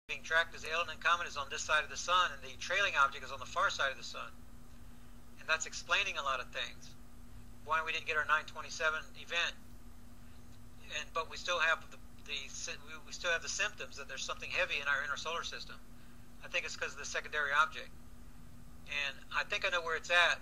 being tracked as the L&N comet is on this side of the sun, and the trailing object is on the far side of the sun. And that's explaining a lot of things. Why we didn't get our 927 event, but we still have we still have the symptoms that there's something heavy in our inner solar system. I think it's because of the secondary object, and I think I know where it's at.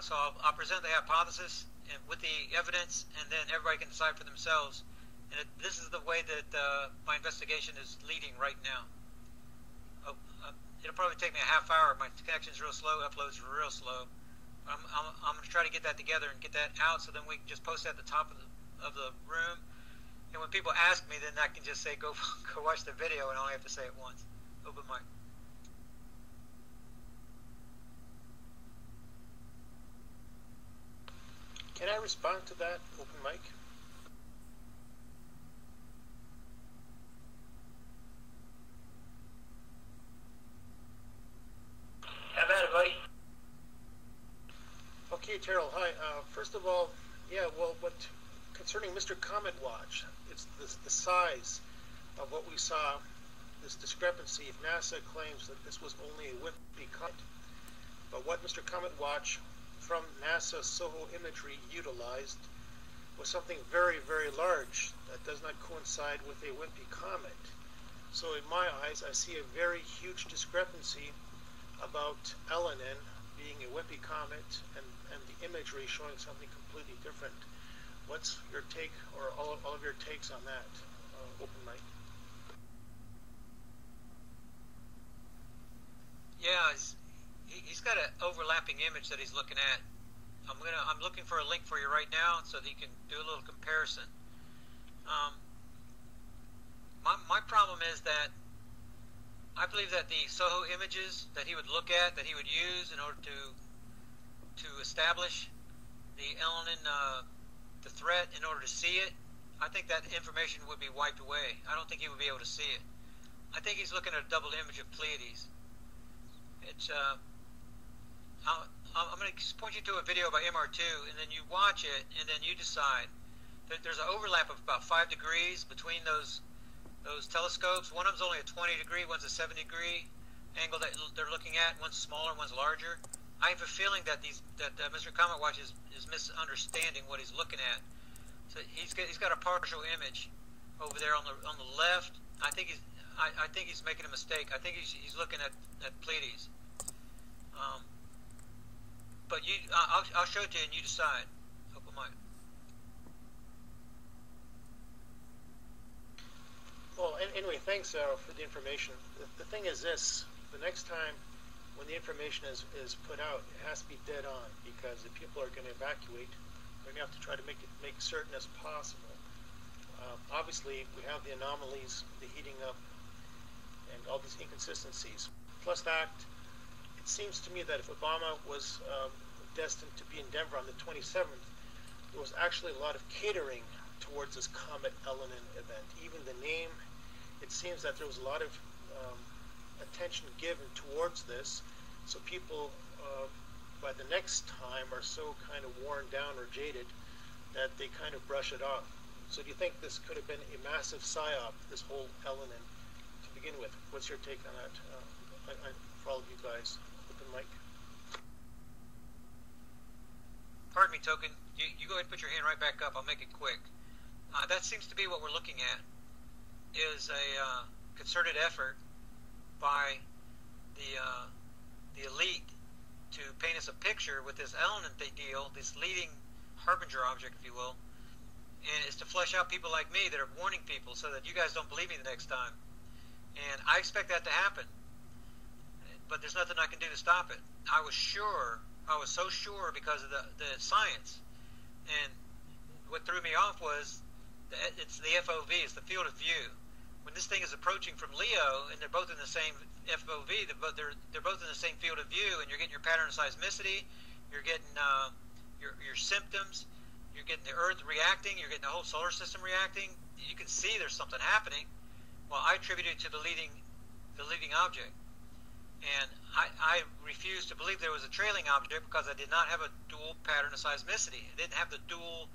So I'll present the hypothesis and with the evidence, and then everybody can decide for themselves. And this is the way that my investigation is leading right now. It'll probably take me a half hour. My connection's real slow, upload's real slow. I'm going to try to get that together and get that out, so then we can just post it at the top of the room. And when people ask me, then I can just say, go watch the video, and I only have to say it once. Open mic. Can I respond to that, open mic? Have at it, buddy. Okay, Terrell, hi. First of all, yeah, well, concerning Mr. Comet Watch, it's the size of what we saw, this discrepancy. If NASA claims that this was only a wimpy comet, but what Mr. Comet Watch from NASA SOHO imagery utilized was something very, very large that does not coincide with a wimpy comet. So in my eyes, I see a very huge discrepancy about L&N being a wimpy comet and the imagery showing something completely different. What's your take, or all of your takes on that, open mic? Yeah, he's got an overlapping image that he's looking at. I'm looking for a link for you right now so that you can do a little comparison. My problem is that I believe that the SOHO images that he would look at, that he would use in order to establish the L&N, the threat, in order to see it, I think that information would be wiped away. I don't think he would be able to see it. I think he's looking at a double image of Pleiades. It's I'm going to point you to a video by MR2, and then you watch it, and then you decide. There's an overlap of about 5 degrees between those telescopes. One of them's only a 20-degree, one's a 70-degree angle that they're looking at. One's smaller, one's larger. I have a feeling that Mr. Comet Watch is misunderstanding what he's looking at. So he's got a partial image over there on the left. I think he's making a mistake. I think he's looking at Pleiades. But I'll show it to you and you decide. Open mic. Well, anyway, thanks for the information. The thing is this: the next time when the information is put out, it has to be dead on, because if people are going to evacuate, we're going to have to try to make certain as possible. Obviously, we have the anomalies, the heating up, and all these inconsistencies. Plus that, it seems to me that if Obama was destined to be in Denver on the 27th, there was actually a lot of catering towards this Comet L&N event. Even the name, it seems that there was a lot of attention given towards this, so people by the next time are so kind of worn down or jaded that they kind of brush it off. So do you think this could have been a massive psyop, this whole L&N, to begin with? What's your take on that, for all of you guys? Open mic. Pardon me, Token. You go ahead and put your hand right back up. I'll make it quick. That seems to be what we're looking at, is a concerted effort by the elite to paint us a picture with this L&N deal, this leading harbinger object, if you will, and it's to flesh out people like me that are warning people so that you guys don't believe me the next time. And I expect that to happen, but there's nothing I can do to stop it. I was so sure because of the science, and what threw me off was it's the FOV, it's the field of view. When this thing is approaching from Leo, and they're both in the same FOV, they're both in the same field of view, and you're getting your pattern of seismicity, you're getting your symptoms, you're getting the Earth reacting, you're getting the whole solar system reacting. You can see there's something happening. Well, I attribute it to the leading object, and I refused to believe there was a trailing object because I did not have a dual pattern of seismicity. It didn't have the dual,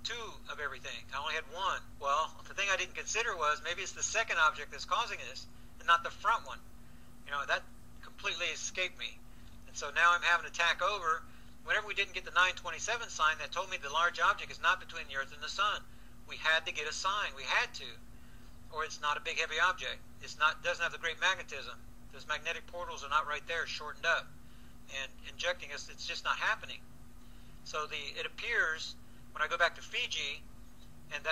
two of everything. I only had one. Well, the thing I didn't consider was maybe it's the second object that's causing this, and not the front one. That completely escaped me. And so now I'm having to tack over. Whenever we didn't get the 927 sign that told me the large object is not between the Earth and the Sun, we had to get a sign. We had to. Or it's not a big heavy object. Doesn't have the great magnetism. Those magnetic portals are not right there, shortened up and injecting us. It's just not happening. So it appears when I go back to Fiji and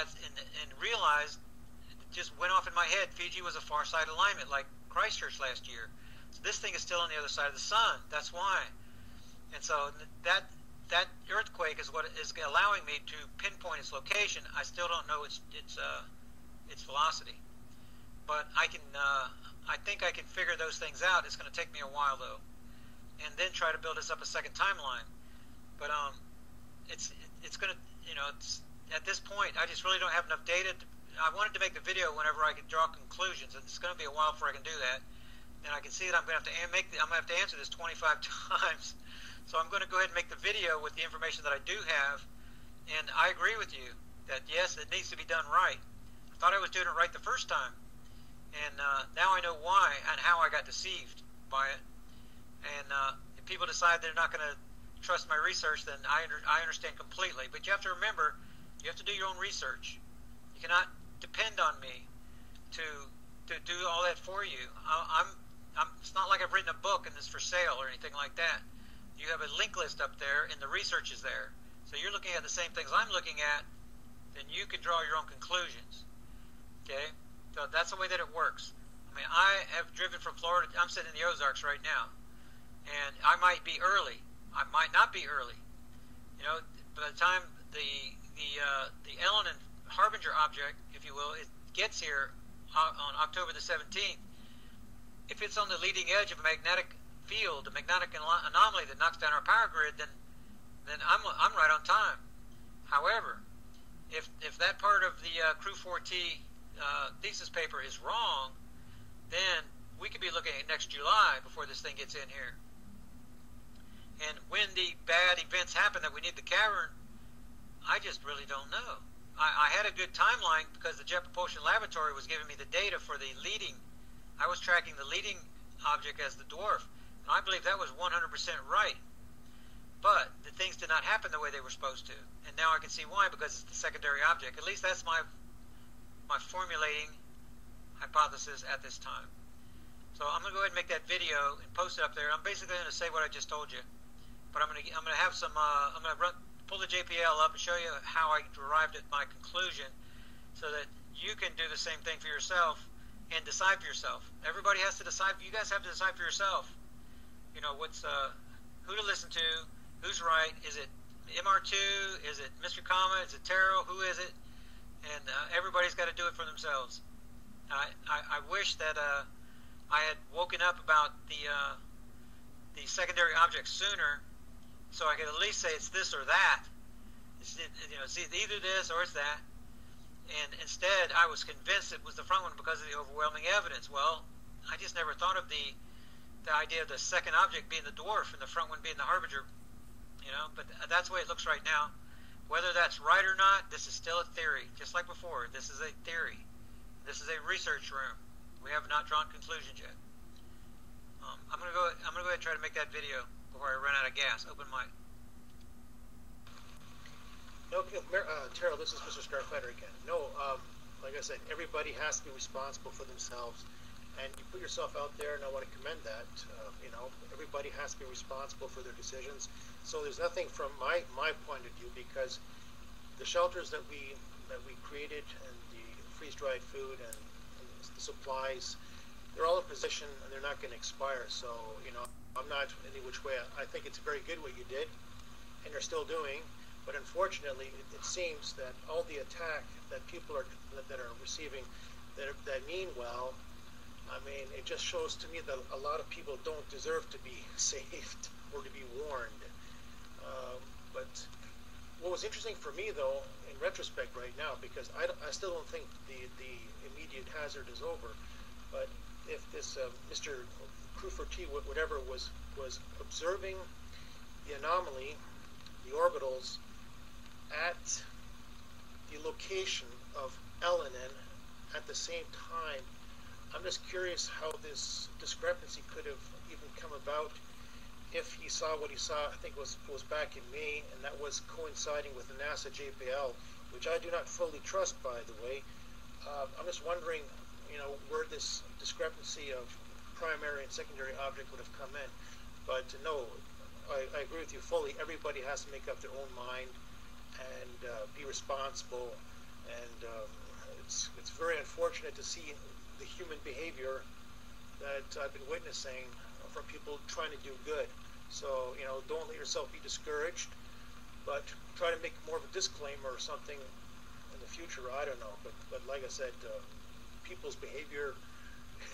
realized, it just went off in my head, Fiji was a far side alignment like Christchurch last year. So this thing is still on the other side of the sun. That's why. And so that earthquake is what is allowing me to pinpoint its location. I still don't know its velocity, but I think I can figure those things out. It's going to take me a while though, and then try to build us up a second timeline. But it's going to, it's at this point I just really don't have enough data. I wanted to make the video whenever I could draw conclusions, and it's going to be a while before I can do that. And I can see that I'm going to have to answer this 25 times. So I'm going to go ahead and make the video with the information that I do have. And I agree with you that yes, it needs to be done right. I thought I was doing it right the first time, and now I know why and how I got deceived by it. And if people decide they're not going to trust my research, then I understand completely. But you have to remember, you have to do your own research. You cannot depend on me to do all that for you. It's not like I've written a book and it's for sale or anything like that. You have a link list up there, and the research is there. So you're looking at the same things I'm looking at, then you can draw your own conclusions. Okay? So that's the way that it works. I mean, I have driven from Florida. I'm sitting in the Ozarks right now, and I might be early. I might not be early. By the time the Ellen and Harbinger object, if you will, it gets here on October the 17th, if it's on the leading edge of a magnetic field, a magnetic anomaly that knocks down our power grid, then I'm right on time. However, if that part of the Crew 4T thesis paper is wrong, then we could be looking at next July before this thing gets in here. And when the bad events happen that we need the cavern, I just really don't know. I had a good timeline because the Jet Propulsion Laboratory was giving me the data for the leading. I was tracking the leading object as the dwarf, and I believe that was 100% right. But the things did not happen the way they were supposed to, and now I can see why, because it's the secondary object. At least that's my formulating hypothesis at this time. So I'm going to go ahead and make that video and post it up there. I'm basically going to say what I just told you, but I'm going to have some. I'm going to pull the JPL up and show you how I arrived at my conclusion, so that you can do the same thing for yourself and decide for yourself. Everybody has to decide. You guys have to decide for yourself. What's who to listen to, who's right. Is it MR2? Is it Mr. Kama? Is it Terrell? Who is it? And everybody's got to do it for themselves. I wish that I had woken up about the secondary object sooner, so I could at least say it's this or that. It's either this or it's that. And instead, I was convinced it was the front one because of the overwhelming evidence. Well, I just never thought of the idea of the second object being the dwarf and the front one being the Harbinger. But that's the way it looks right now. Whether that's right or not, this is still a theory. Just like before, this is a theory. This is a research room. We have not drawn conclusions yet. I'm gonna go ahead and try to make that video before I run out of gas. Open mic. Okay, Terrell, this is Mr. Starfighter again. No, like I said, everybody has to be responsible for themselves, and you put yourself out there, and I want to commend that. Everybody has to be responsible for their decisions. So there's nothing from my point of view, because the shelters that we created and the freeze-dried food and the supplies, they're all in position and they're not going to expire. So I'm not any which way. I think it's very good what you did, and you're still doing. But unfortunately, it seems that all the attack that people are receiving that mean well, I mean, it just shows to me that a lot of people don't deserve to be saved or to be warned. But what was interesting for me, though, in retrospect right now, because I still don't think the immediate hazard is over, but if this Mr. Crew 4T, whatever, was observing the anomaly, the orbitals, at the location of Elenin at the same time I'm just curious how this discrepancy could have even come about if he saw what he saw. I think was back in May, and that was coinciding with the NASA JPL, which I do not fully trust, by the way. I'm just wondering, where this discrepancy of primary and secondary object would have come in. But no, I agree with you fully. Everybody has to make up their own mind and be responsible. And it's very unfortunate to see the human behavior that I've been witnessing from people trying to do good. So, don't let yourself be discouraged, but try to make more of a disclaimer or something in the future. I don't know. But like I said, people's behavior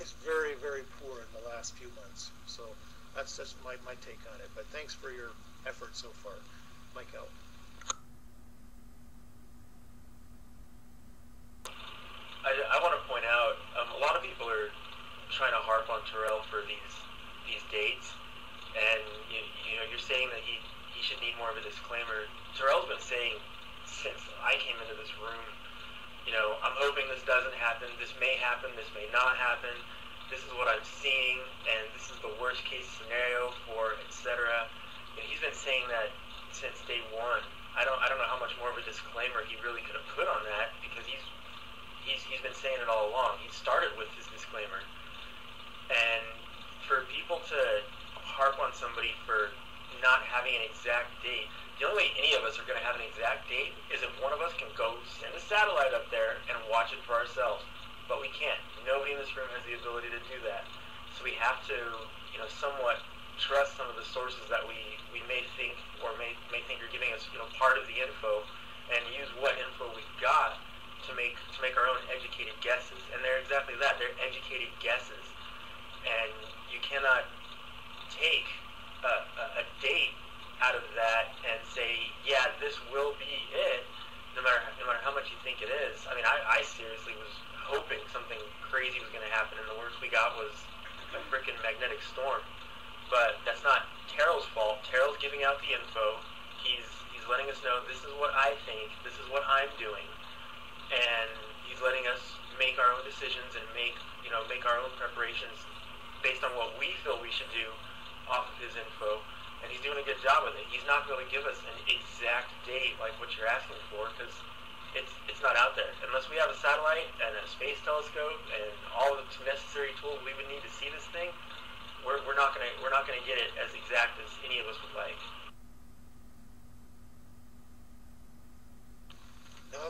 is very, very poor in the last few months. So that's just my take on it. But thanks for your effort so far. Mike out. I want to point out, a lot of people are trying to harp on Terrell for these dates, and you're saying that he should need more of a disclaimer. Terrell's been saying since I came into this room, I'm hoping this doesn't happen. This may happen. This may not happen. This is what I'm seeing, and this is the worst case scenario for etc. He's been saying that since day one. I don't know how much more of a disclaimer he really could have put on that, because he's been saying it all along. He started with his disclaimer. And for people to harp on somebody for not having an exact date, the only way any of us are going to have an exact date is if one of us can go send a satellite up there and watch it for ourselves. But we can't. Nobody in this room has the ability to do that. So we have to, somewhat trust some of the sources that we may think or may think are giving us, part of the info, and use what info we've got to make our own educated guesses. And they're exactly that. They're educated guesses. And you cannot take a date out of that and say, yeah, this will be it, no matter how much you think it is. I mean, I seriously was hoping something crazy was going to happen, and the worst we got was a freaking magnetic storm. But that's not Terrell's fault. Terrell's giving out the info. He's letting us know, this is what I think, this is what I'm doing, and he's letting us make our own decisions and make our own preparations based on what we feel we should do off of his info. And he's doing a good job with it. He's not going to give us an exact date like what you're asking for, because it's not out there. Unless we have a satellite and a space telescope and all the necessary tools we would need to see this thing, we're not gonna get it as exact as any of us would like.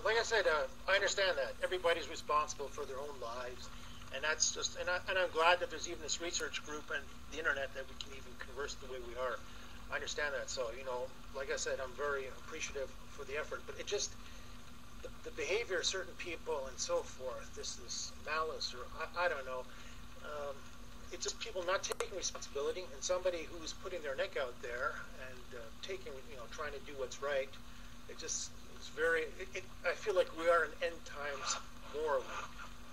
Like I said, I understand that everybody's responsible for their own lives, and that's just. And I'm glad that there's even this research group and the internet that we can even converse the way we are. I understand that. So like I said, I'm very appreciative for the effort, but it just the behavior of certain people and so forth. This malice, or I don't know. It's just people not taking responsibility, and somebody who's putting their neck out there and trying to do what's right. It's very. I feel like we are in end times morally,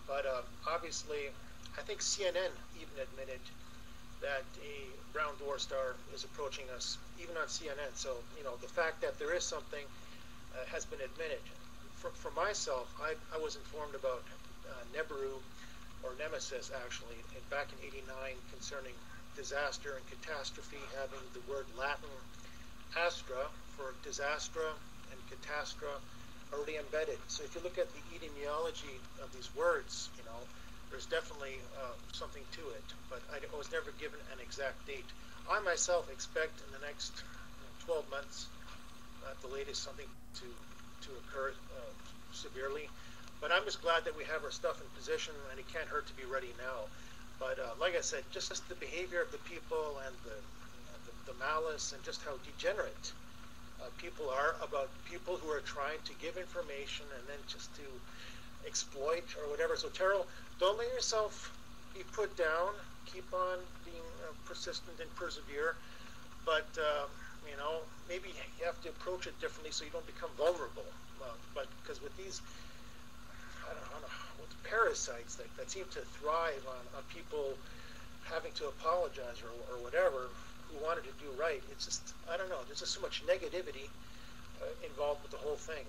but obviously, I think CNN even admitted that a brown dwarf star is approaching us, even on CNN. So the fact that there is something has been admitted. For myself, I was informed about Nibiru, or Nemesis actually, back in '89, concerning disaster and catastrophe, having the word Latin astra for disastra and catastra already embedded. So if you look at the etymology of these words, there's definitely something to it. But I was never given an exact date. I myself expect in the next 12 months, at the latest, something to occur severely. But I'm just glad that we have our stuff in position, and it can't hurt to be ready now. But like I said, just the behavior of the people and the malice, and just how degenerate people are about people who are trying to give information and then just to exploit or whatever. So Terrell, don't let yourself be put down. Keep on being persistent and persevere. But maybe you have to approach it differently so you don't become vulnerable. But because with these, I don't know, with parasites that seem to thrive on people having to apologize or whatever, who wanted to do right, it's just, I don't know, there's just so much negativity involved with the whole thing.